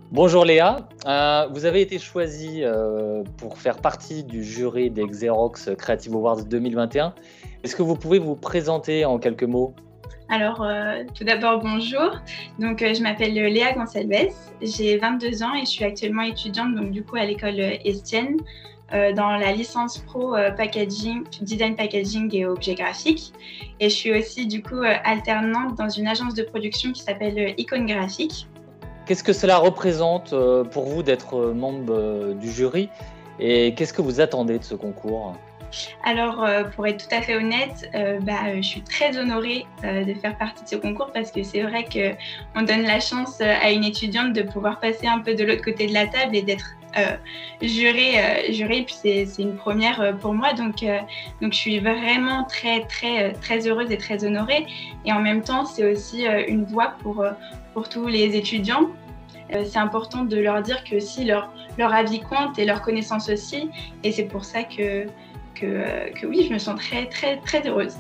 Bonjour Léa. Vous avez été choisie pour faire partie du jury des Xerox Creative Awards 2021. Est-ce que vous pouvez vous présenter en quelques mots? Alors, tout d'abord, bonjour. Donc, je m'appelle Léa Gonçalves, j'ai 22 ans et je suis actuellement étudiante donc, du coup, à l'école Estienne dans la licence pro packaging, design packaging et objets graphiques. Et je suis aussi du coup alternante dans une agence de production qui s'appelle Icône Graphique. Qu'est-ce que cela représente pour vous d'être membre du jury et qu'est-ce que vous attendez de ce concours? Alors, pour être tout à fait honnête, je suis très honorée de faire partie de ce concours parce que c'est vrai qu'on donne la chance à une étudiante de pouvoir passer un peu de l'autre côté de la table et d'être jurée. Puis c'est une première pour moi, donc je suis vraiment très heureuse et très honorée. Et en même temps, c'est aussi une voix pour tous les étudiants. C'est important de leur dire que si leur avis compte et leur connaissance aussi, et c'est pour ça que oui, je me sens très heureuse.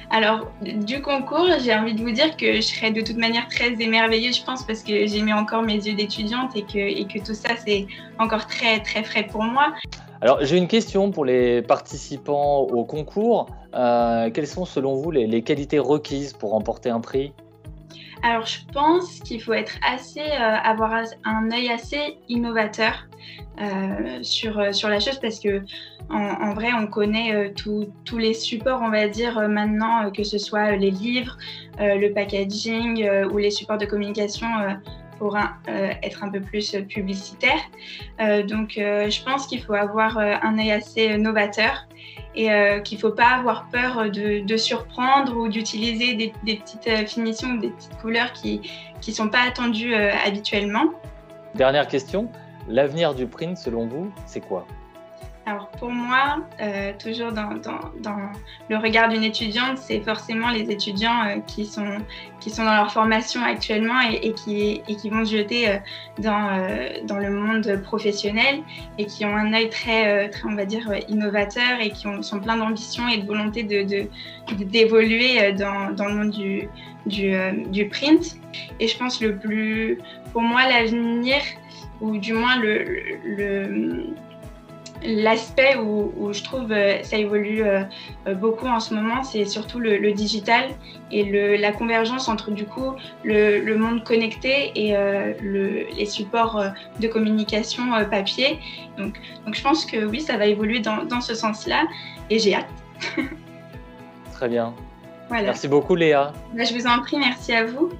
Alors, du concours, j'ai envie de vous dire que je serai de toute manière très émerveillée, je pense, parce que j'ai mis encore mes yeux d'étudiante et que tout ça, c'est encore très frais pour moi. Alors, j'ai une question pour les participants au concours. Quelles sont, selon vous, les qualités requises pour remporter un prix? Alors, je pense qu'il faut être avoir un œil assez innovateur sur la chose parce que en vrai, on connaît tous les supports, on va dire maintenant, que ce soit les livres, le packaging ou les supports de communication pour être un peu plus publicitaire. Donc, je pense qu'il faut avoir un œil assez novateur et qu'il ne faut pas avoir peur de surprendre ou d'utiliser des petites finitions ou des petites couleurs qui ne sont pas attendues habituellement. Dernière question, l'avenir du print, selon vous, c'est quoi? Alors pour moi, toujours dans le regard d'une étudiante, c'est forcément les étudiants qui sont dans leur formation actuellement et qui vont se jeter dans le monde professionnel et qui ont un œil très on va dire innovateur et qui sont pleins d'ambition et de volonté d'évoluer dans le monde du print. Et je pense pour moi l'avenir, ou du moins l'aspect où je trouve ça évolue beaucoup en ce moment, c'est surtout le digital et la convergence entre du coup le monde connecté et les supports de communication papier. Donc je pense que oui, ça va évoluer dans ce sens-là et j'ai hâte. Très bien. Voilà. Merci beaucoup Léa. Je vous en prie, merci à vous.